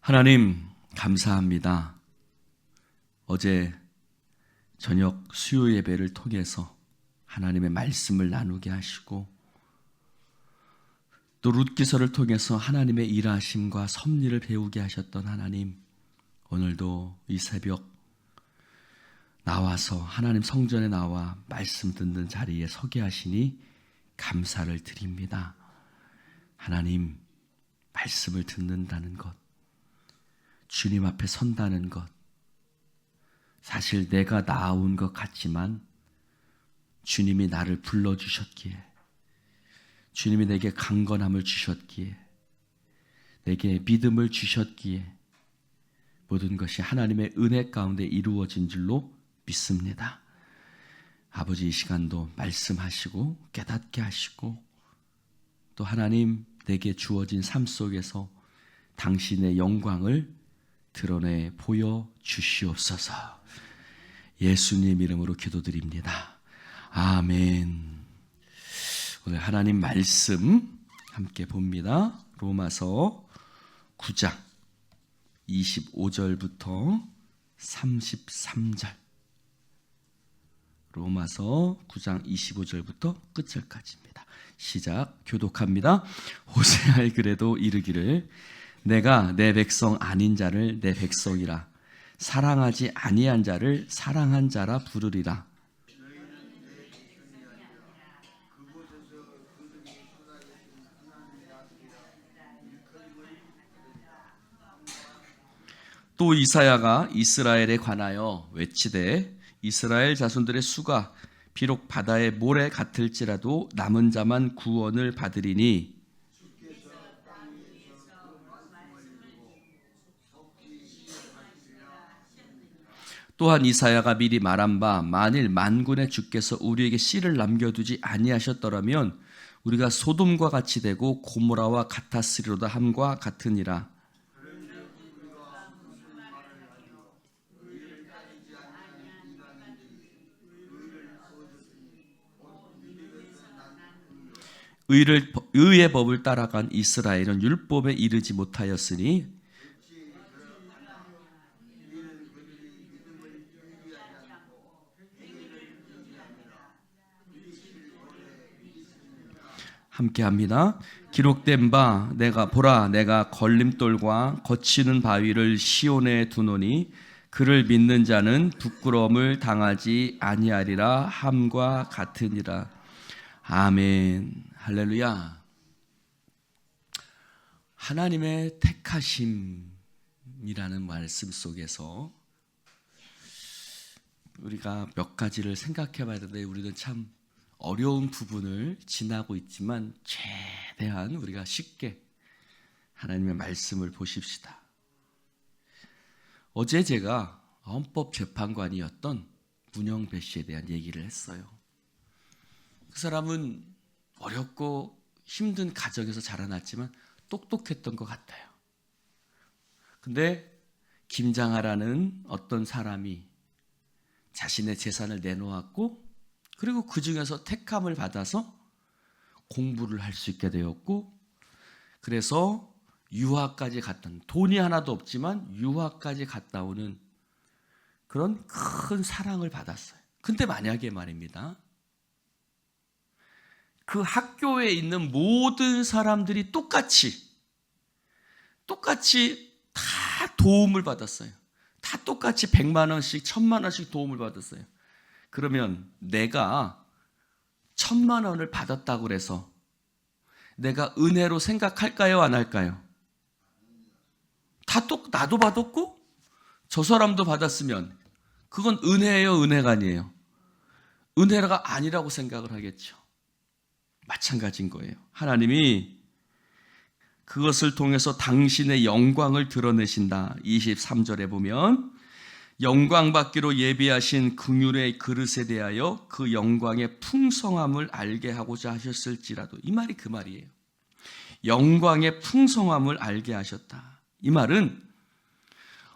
하나님 감사합니다. 어제 저녁 수요 예배를 통해서 하나님의 말씀을 나누게 하시고 또 룻기서를 통해서 하나님의 일하심과 섭리를 배우게 하셨던 하나님, 오늘도 이 새벽 나와서 하나님 성전에 나와 말씀 듣는 자리에 서게 하시니 감사를 드립니다. 하나님, 말씀을 듣는다는 것, 주님 앞에 선다는 것, 사실 내가 나아온 것 같지만 주님이 나를 불러주셨기에, 주님이 내게 강건함을 주셨기에, 내게 믿음을 주셨기에 모든 것이 하나님의 은혜 가운데 이루어진 줄로 믿습니다. 아버지, 이 시간도 말씀하시고 깨닫게 하시고 또 하나님, 내게 주어진 삶 속에서 당신의 영광을 드러내 보여주시옵소서. 예수님 이름으로 기도드립니다. 아멘. 오늘 하나님 말씀 함께 봅니다. 로마서 9장 25절부터 33절. 로마서 9장 25절부터 끝절까지입니다. 시작. 교독합니다. 호세아의 글에도 이르기를 내가 내 백성 아닌 자를 내 백성이라, 사랑하지 아니한 자를 사랑한 자라 부르리라. 또 이사야가 이스라엘에 관하여 외치되 이스라엘 자손들의 수가 비록 바다의 모래 같을지라도 남은 자만 구원을 받으리니, 또한 이사야가 미리 말한 바 만일 만군의 주께서 우리에게 씨를 남겨두지 아니하셨더라면 우리가 소돔과 같이 되고 고모라와 같았으리로다 함과 같으니라. 의의 법을 따라간 이스라엘은 율법에 이르지 못하였으니 함께합니다. 기록된 바 내가 보라, 내가 걸림돌과 거치는 바위를 시온에 두노니 그를 믿는 자는 부끄러움을 당하지 아니하리라 함과 같으니라. 아멘. 할렐루야. 하나님의 택하심이라는 말씀 속에서 우리가 몇 가지를 생각해 봐야 되는데, 우리는 참 어려운 부분을 지나고 있지만 최대한 우리가 쉽게 하나님의 말씀을 보십시다. 어제 제가 헌법재판관이었던 문영배 씨에 대한 얘기를 했어요. 그 사람은 어렵고 힘든 가정에서 자라났지만 똑똑했던 것 같아요. 근데 김장하라는 어떤 사람이 자신의 재산을 내놓았고, 그리고 그 중에서 택함을 받아서 공부를 할 수 있게 되었고, 그래서 유학까지 갔다, 돈이 하나도 없지만 유학까지 갔다 오는 그런 큰 사랑을 받았어요. 근데 만약에 말입니다, 그 학교에 있는 모든 사람들이 똑같이 다 도움을 받았어요. 다 똑같이 100만 원씩 1000만 원씩 도움을 받았어요. 그러면 내가 1000만 원을 받았다고 해서 내가 은혜로 생각할까요? 안 할까요? 나도 받았고 저 사람도 받았으면 그건 은혜예요? 은혜가 아니에요? 은혜가 아니라고 생각을 하겠죠. 마찬가지인 거예요. 하나님이 그것을 통해서 당신의 영광을 드러내신다. 23절에 보면 영광 받기로 예비하신 긍휼의 그릇에 대하여 그 영광의 풍성함을 알게 하고자 하셨을지라도, 이 말이 그 말이에요. 영광의 풍성함을 알게 하셨다. 이 말은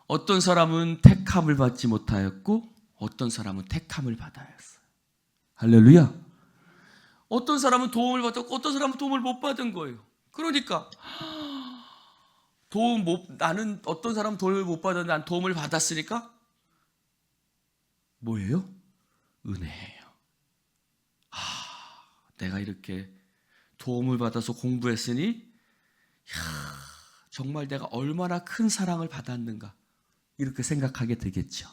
어떤 사람은 택함을 받지 못하였고 어떤 사람은 택함을 받아였어요. 할렐루야. 어떤 사람은 도움을 받았고 어떤 사람은 도움을 못 받은 거예요. 그러니까 나는 어떤 사람은 도움을 못 받았는데 난 도움을 받았으니까 뭐예요? 은혜예요. 내가 이렇게 도움을 받아서 공부했으니 정말 내가 얼마나 큰 사랑을 받았는가 이렇게 생각하게 되겠죠.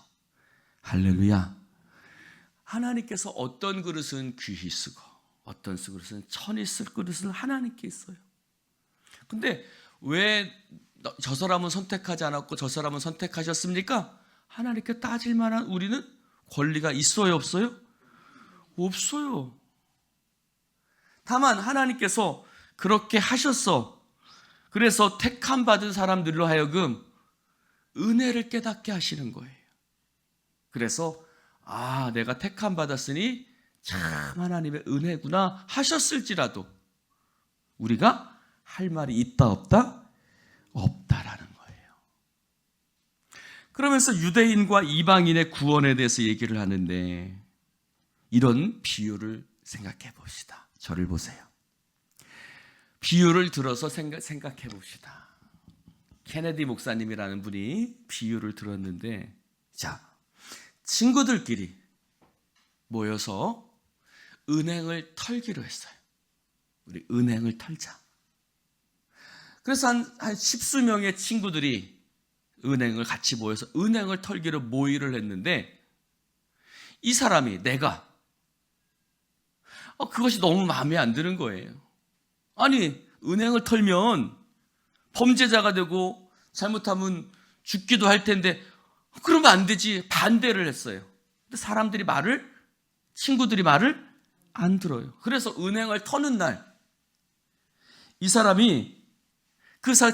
할렐루야. 하나님께서 어떤 그릇은 귀히 쓰고 어떤 그릇은 천히 쓸 그릇은 하나님께 있어요. 근데 왜 저 사람은 선택하지 않았고 저 사람은 선택하셨습니까? 하나님께 따질 만한 우리는 권리가 있어요, 없어요? 없어요. 다만 하나님께서 그렇게 하셨어. 그래서 택함 받은 사람들로 하여금 은혜를 깨닫게 하시는 거예요. 그래서 내가 택함 받았으니 참 하나님의 은혜구나 하셨을지라도 우리가 할 말이 있다 없다? 없다라는 거예요. 그러면서 유대인과 이방인의 구원에 대해서 얘기를 하는데 이런 비유를 생각해 봅시다. 저를 보세요. 비유를 들어서 생각해 봅시다. 케네디 목사님이라는 분이 비유를 들었는데, 자, 친구들끼리 모여서 은행을 털기로 했어요. 우리 은행을 털자. 그래서 한 십수명의 친구들이 은행을 같이 모여서 은행을 털기로 모의를 했는데, 이 사람이 내가 그것이 너무 마음에 안 드는 거예요. 아니, 은행을 털면 범죄자가 되고 잘못하면 죽기도 할 텐데 그러면 안 되지. 반대를 했어요. 근데 친구들이 말을 안 들어요. 그래서 은행을 터는 날, 이 사람이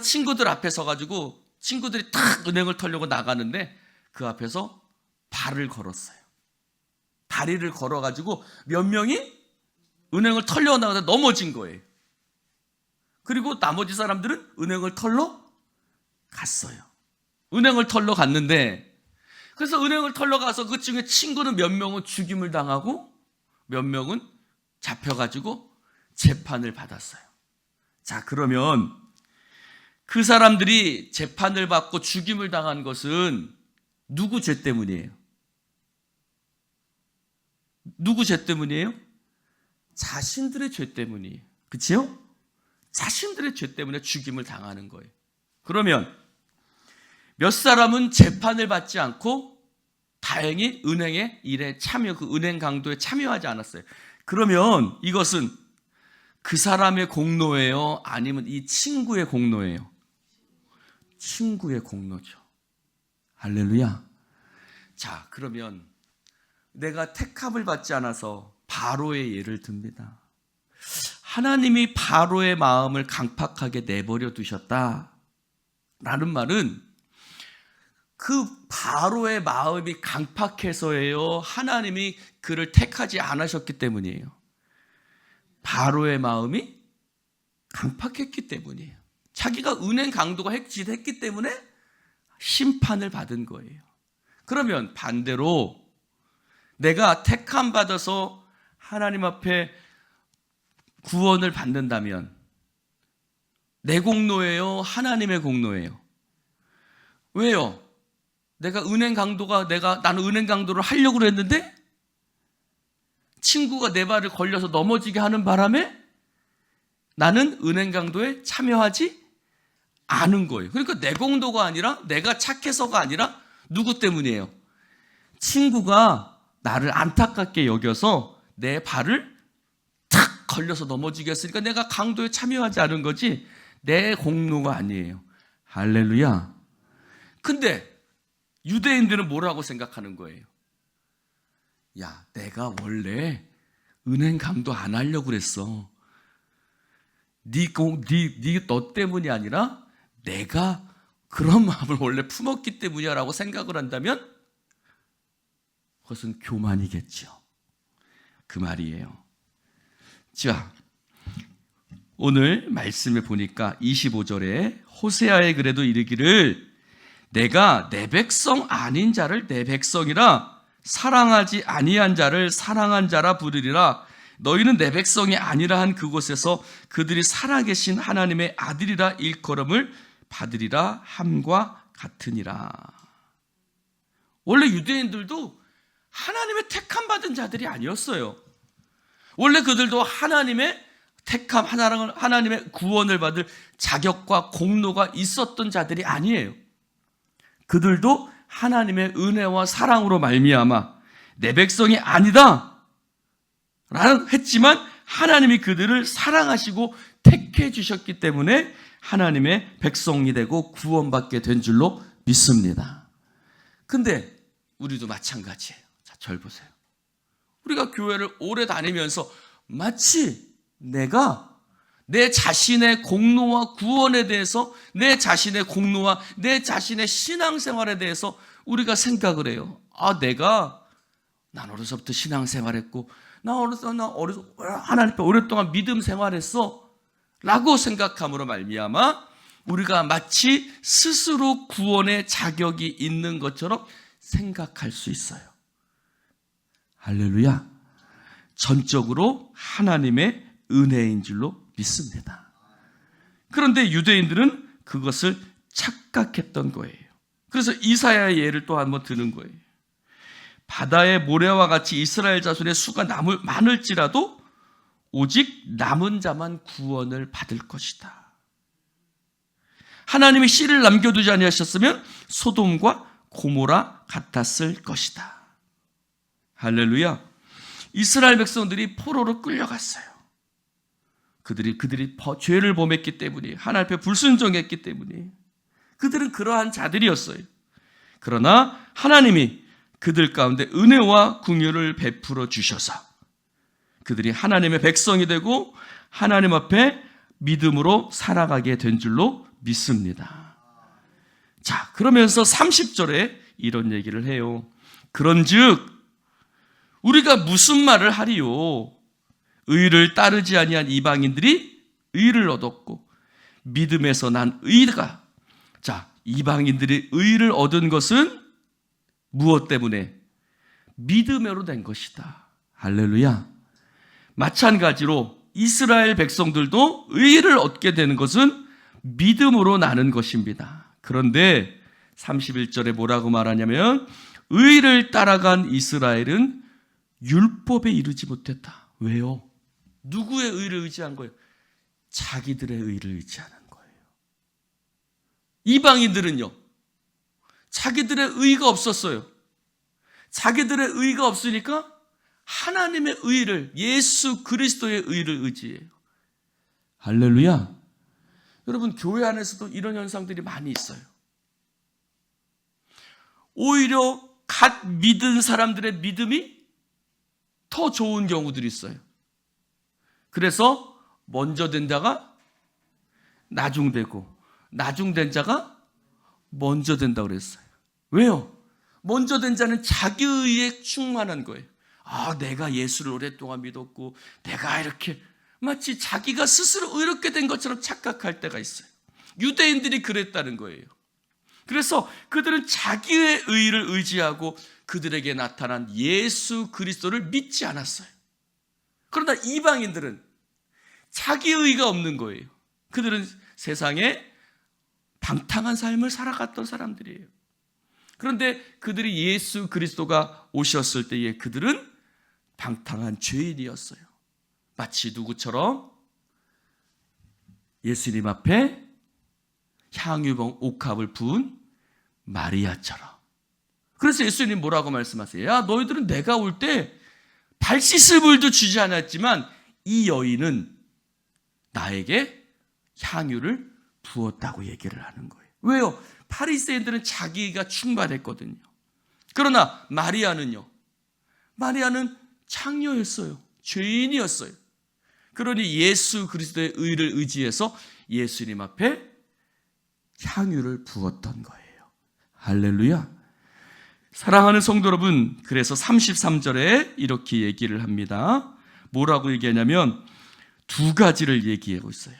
친구들 앞에 서가지고 친구들이 탁 은행을 털려고 나가는데 그 앞에서 발을 걸었어요. 다리를 걸어가지고 몇 명이 은행을 털려고 나가다 넘어진 거예요. 그리고 나머지 사람들은 은행을 털러 갔어요. 은행을 털러 갔는데, 그래서 은행을 털러 가서 그 중에 친구는 몇 명은 죽임을 당하고 몇 명은 잡혀가지고 재판을 받았어요. 자, 그러면 그 사람들이 재판을 받고 죽임을 당한 것은 누구 죄 때문이에요? 누구 죄 때문이에요? 자신들의 죄 때문이에요. 그치요? 자신들의 죄 때문에 죽임을 당하는 거예요. 그러면 몇 사람은 재판을 받지 않고 다행히 은행의 일에 그 은행 강도에 참여하지 않았어요. 그러면 이것은 그 사람의 공로예요? 아니면 이 친구의 공로예요? 친구의 공로죠. 할렐루야. 자, 그러면 내가 택함을 받지 않아서 바로의 예를 듭니다. 하나님이 바로의 마음을 강팍하게 내버려 두셨다라는 말은 그 바로의 마음이 강팍해서예요? 하나님이 그를 택하지 않으셨기 때문이에요? 바로의 마음이 강팍했기 때문이에요. 자기가 은행 강도가 했기 때문에 심판을 받은 거예요. 그러면 반대로 내가 택함 받아서 하나님 앞에 구원을 받는다면 내 공로예요? 하나님의 공로예요? 왜요? 나는 은행 강도를 하려고 그랬는데 친구가 내 발을 걸려서 넘어지게 하는 바람에 나는 은행 강도에 참여하지 않은 거예요. 그러니까 내 공로가 아니라 내가 착해서가 아니라 누구 때문이에요? 친구가 나를 안타깝게 여겨서 내 발을 탁 걸려서 넘어지게 했으니까 내가 강도에 참여하지 않은 거지 내 공로가 아니에요. 할렐루야. 근데 유대인들은 뭐라고 생각하는 거예요? 야, 내가 원래 은행 강도 안 하려고 그랬어. 너 때문이 아니라 내가 그런 마음을 원래 품었기 때문이야 라고 생각을 한다면 그것은 교만이겠죠. 그 말이에요. 자, 오늘 말씀을 보니까 25절에 호세아의 글에도 이르기를 내가 내 백성 아닌 자를 내 백성이라 사랑하지 아니한 자를 사랑한 자라 부르리라. 너희는 내 백성이 아니라 한 그곳에서 그들이 살아계신 하나님의 아들이라 일컬음을 받으리라 함과 같으니라. 원래 유대인들도 하나님의 택함 받은 자들이 아니었어요. 원래 그들도 하나님의 택함, 하나님의 구원을 받을 자격과 공로가 있었던 자들이 아니에요. 그들도 하나님의 은혜와 사랑으로 말미암아 내 백성이 아니다 라는 했지만 하나님이 그들을 사랑하시고 택해 주셨기 때문에 하나님의 백성이 되고 구원받게 된 줄로 믿습니다. 근데 우리도 마찬가지예요. 자, 절 보세요. 우리가 교회를 오래 다니면서 마치 내가 내 자신의 공로와 구원에 대해서, 내 자신의 공로와 내 자신의 신앙생활에 대해서 우리가 생각을 해요. 난 어려서부터 신앙생활했고 나 어려서 하나님 앞에 오랫동안 믿음 생활했어 라고 생각함으로 말미암아 우리가 마치 스스로 구원의 자격이 있는 것처럼 생각할 수 있어요. 할렐루야. 전적으로 하나님의 은혜인 줄로 믿습니다. 그런데 유대인들은 그것을 착각했던 거예요. 그래서 이사야의 예를 또 한번 드는 거예요. 바다의 모래와 같이 이스라엘 자손의 수가 많을지라도 오직 남은 자만 구원을 받을 것이다. 하나님이 씨를 남겨두지 아니하셨으면 소돔과 고모라 같았을 것이다. 할렐루야. 이스라엘 백성들이 포로로 끌려갔어요. 그들이 죄를 범했기 때문에, 하나님 앞에 불순종했기 때문에 그들은 그러한 자들이었어요. 그러나 하나님이 그들 가운데 은혜와 긍휼을 베풀어 주셔서 그들이 하나님의 백성이 되고 하나님 앞에 믿음으로 살아가게 된 줄로 믿습니다. 자, 그러면서 30절에 이런 얘기를 해요. 그런즉 우리가 무슨 말을 하리요? 의를 따르지 아니한 이방인들이 의를 얻었고 믿음에서 난 의가, 자, 이방인들이 의를 얻은 것은 무엇 때문에? 믿음으로 된 것이다. 할렐루야. 마찬가지로 이스라엘 백성들도 의를 얻게 되는 것은 믿음으로 나는 것입니다. 그런데 31절에 뭐라고 말하냐면 의를 따라간 이스라엘은 율법에 이르지 못했다. 왜요? 누구의 의를 의지한 거예요? 자기들의 의를 의지하는 거예요. 이방인들은요, 자기들의 의가 없었어요. 자기들의 의가 없으니까 하나님의 의를, 예수 그리스도의 의를 의지해요. 할렐루야. 여러분, 교회 안에서도 이런 현상들이 많이 있어요. 오히려 갓 믿은 사람들의 믿음이 더 좋은 경우들이 있어요. 그래서 먼저 된 자가 나중되고 나중된 자가 먼저 된다고 그랬어요. 왜요? 먼저 된 자는 자기 의에 충만한 거예요. 내가 예수를 오랫동안 믿었고 내가 이렇게 마치 자기가 스스로 의롭게 된 것처럼 착각할 때가 있어요. 유대인들이 그랬다는 거예요. 그래서 그들은 자기의 의를 의지하고 그들에게 나타난 예수 그리스도를 믿지 않았어요. 그러나 이방인들은 자기 의가 없는 거예요. 그들은 세상에 방탕한 삶을 살아갔던 사람들이에요. 그런데 그들이 예수 그리스도가 오셨을 때에 그들은 방탕한 죄인이었어요. 마치 누구처럼? 예수님 앞에 향유봉 옥합을 부은 마리아처럼. 그래서 예수님 뭐라고 말씀하세요? 야, 너희들은 내가 올 때 발 씻을 물도 주지 않았지만 이 여인은 나에게 향유를 부었다고 얘기를 하는 거예요. 왜요? 바리새인들은 자기가 충만했거든요. 그러나 마리아는요, 마리아는 창녀였어요. 죄인이었어요. 그러니 예수 그리스도의 의를 의지해서 예수님 앞에 향유를 부었던 거예요. 할렐루야. 사랑하는 성도 여러분, 그래서 33절에 이렇게 얘기를 합니다. 뭐라고 얘기하냐면 두 가지를 얘기하고 있어요.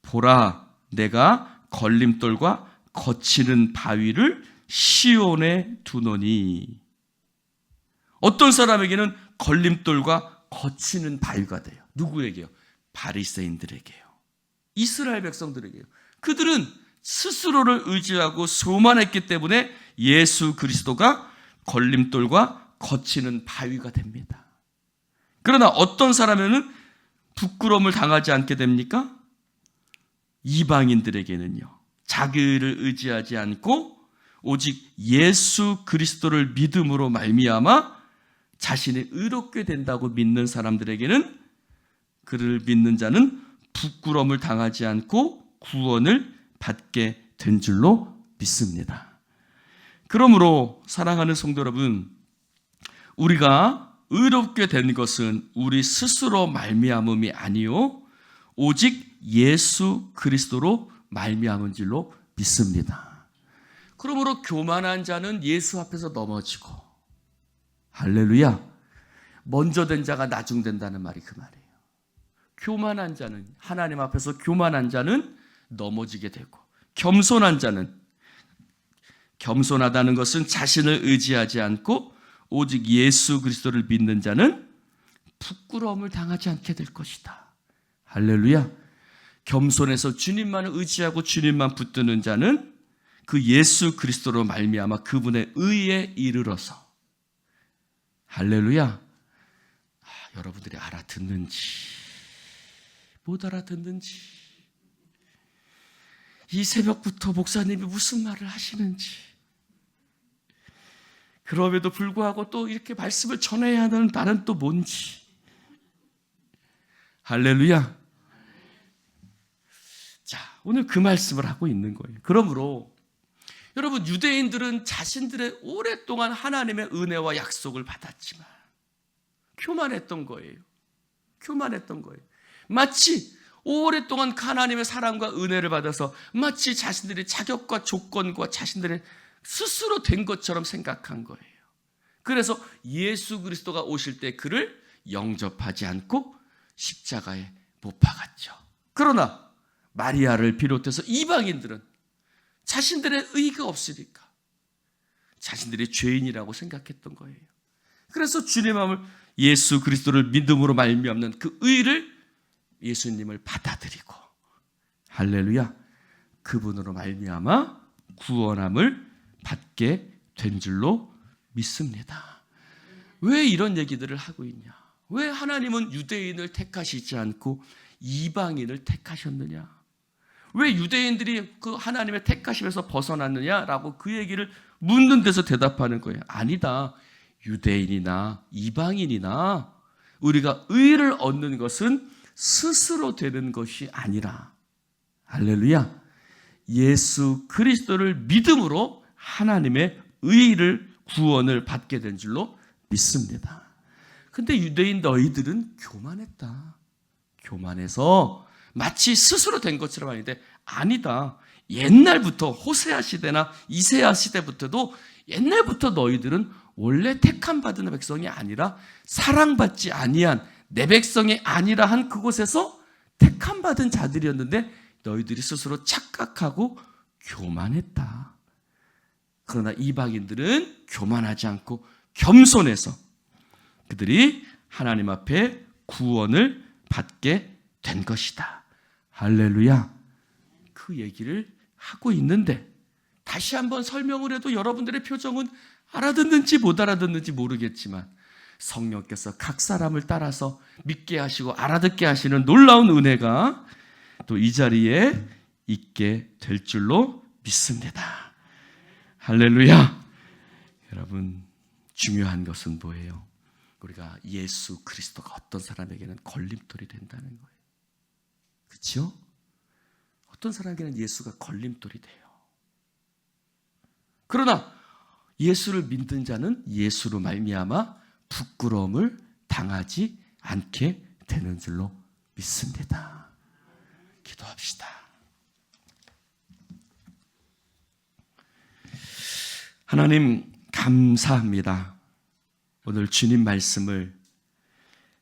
보라, 내가 걸림돌과 거치는 바위를 시온에 두노니. 어떤 사람에게는 걸림돌과 거치는 바위가 돼요. 누구에게요? 바리새인들에게요. 이스라엘 백성들에게요. 그들은 스스로를 의지하고 소만했기 때문에 예수 그리스도가 걸림돌과 거치는 바위가 됩니다. 그러나 어떤 사람에는 부끄러움을 당하지 않게 됩니까? 이방인들에게는요, 자기를 의지하지 않고 오직 예수 그리스도를 믿음으로 말미암아 자신이 의롭게 된다고 믿는 사람들에게는, 그를 믿는 자는 부끄러움을 당하지 않고 구원을 받게 된 줄로 믿습니다. 그러므로 사랑하는 성도 여러분, 우리가 의롭게 된 것은 우리 스스로 말미암음이 아니요 오직 예수 그리스도로 말미암은 줄로 믿습니다. 그러므로 교만한 자는 예수 앞에서 넘어지고, 할렐루야, 먼저 된 자가 나중된다는 말이 그 말이에요. 교만한 자는, 하나님 앞에서 교만한 자는 넘어지게 되고, 겸손한 자는, 겸손하다는 것은 자신을 의지하지 않고 오직 예수 그리스도를 믿는 자는 부끄러움을 당하지 않게 될 것이다. 할렐루야. 겸손해서 주님만을 의지하고 주님만 붙드는 자는 그 예수 그리스도로 말미암아 그분의 의에 이르러서, 할렐루야, 여러분들이 알아듣는지 못 알아듣는지, 이 새벽부터 목사님이 무슨 말을 하시는지, 그럼에도 불구하고 또 이렇게 말씀을 전해야 하는 나는 또 뭔지, 할렐루야. 자, 오늘 그 말씀을 하고 있는 거예요. 그러므로 여러분, 유대인들은 자신들의 오랫동안 하나님의 은혜와 약속을 받았지만 교만했던 거예요. 교만했던 거예요. 마치 오랫동안 하나님의 사랑과 은혜를 받아서 마치 자신들의 자격과 조건과 자신들의 스스로 된 것처럼 생각한 거예요. 그래서 예수 그리스도가 오실 때 그를 영접하지 않고 십자가에 못 박았죠. 그러나 마리아를 비롯해서 이방인들은 자신들의 의의가 없으니까 자신들이 죄인이라고 생각했던 거예요. 그래서 주님을, 예수 그리스도를 믿음으로 말미암는 그 의를, 예수님을 받아들이고, 할렐루야, 그분으로 말미암아 구원함을 받게 된 줄로 믿습니다. 왜 이런 얘기들을 하고 있냐? 왜 하나님은 유대인을 택하시지 않고 이방인을 택하셨느냐? 왜 유대인들이 그 하나님의 택하심에서 벗어났느냐라고 그 얘기를 묻는 데서 대답하는 거예요. 아니다. 유대인이나 이방인이나 우리가 의를 얻는 것은 스스로 되는 것이 아니라, 할렐루야, 예수 그리스도를 믿음으로 하나님의 의를, 구원을 받게 된 줄로 믿습니다. 근데 유대인 너희들은 교만했다. 교만해서 마치 스스로 된 것처럼 하는데, 아니다. 옛날부터 호세아 시대나 이새야 시대부터도 옛날부터 너희들은 원래 택함받은 백성이 아니라 사랑받지 아니한 내 백성이 아니라 한 그곳에서 택함받은 자들이었는데 너희들이 스스로 착각하고 교만했다. 그러나 이방인들은 교만하지 않고 겸손해서 그들이 하나님 앞에 구원을 받게 된 것이다. 할렐루야. 그 얘기를 하고 있는데, 다시 한번 설명을 해도 여러분들의 표정은 알아듣는지 못 알아듣는지 모르겠지만 성령께서 각 사람을 따라서 믿게 하시고 알아듣게 하시는 놀라운 은혜가 또 이 자리에 있게 될 줄로 믿습니다. 할렐루야. 여러분, 중요한 것은 뭐예요? 우리가 예수 그리스도가 어떤 사람에게는 걸림돌이 된다는 거예요. 그렇죠? 어떤 사람에게는 예수가 걸림돌이 돼요. 그러나 예수를 믿는 자는 예수로 말미암아 부끄러움을 당하지 않게 되는 줄로 믿습니다. 기도합시다. 하나님, 감사합니다. 오늘 주님 말씀을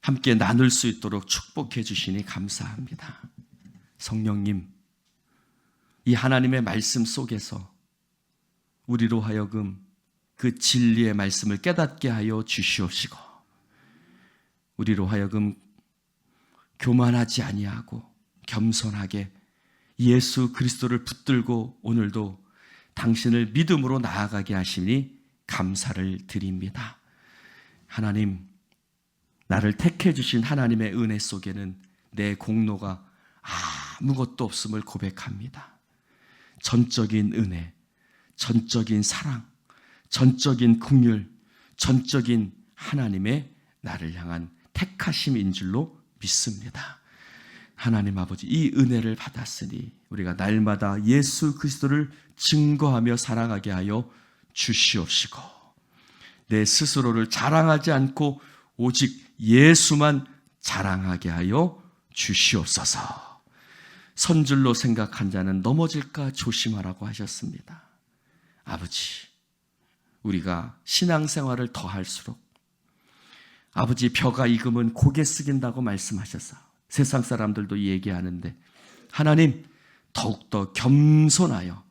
함께 나눌 수 있도록 축복해 주시니 감사합니다. 성령님, 이 하나님의 말씀 속에서 우리로 하여금 그 진리의 말씀을 깨닫게 하여 주시옵시고, 우리로 하여금 교만하지 아니하고 겸손하게 예수 그리스도를 붙들고 오늘도 당신을 믿음으로 나아가게 하시니 감사를 드립니다. 하나님, 나를 택해 주신 하나님의 은혜 속에는 내 공로가 아무것도 없음을 고백합니다. 전적인 은혜, 전적인 사랑, 전적인 긍휼, 전적인 하나님의 나를 향한 택하심인 줄로 믿습니다. 하나님 아버지, 이 은혜를 받았으니 우리가 날마다 예수 그리스도를 증거하며 사랑하게 하여 주시옵시고, 내 스스로를 자랑하지 않고 오직 예수만 자랑하게 하여 주시옵소서. 선줄로 생각한 자는 넘어질까 조심하라고 하셨습니다. 아버지, 우리가 신앙생활을 더할수록 아버지, 벼가 익으면 고개 숙인다고 말씀하셔서 세상 사람들도 얘기하는데, 하나님 더욱더 겸손하여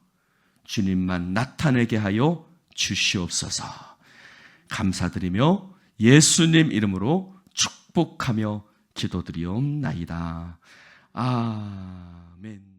주님만 나타내게 하여 주시옵소서. 감사드리며 예수님 이름으로 축복하며 기도드리옵나이다. 아멘.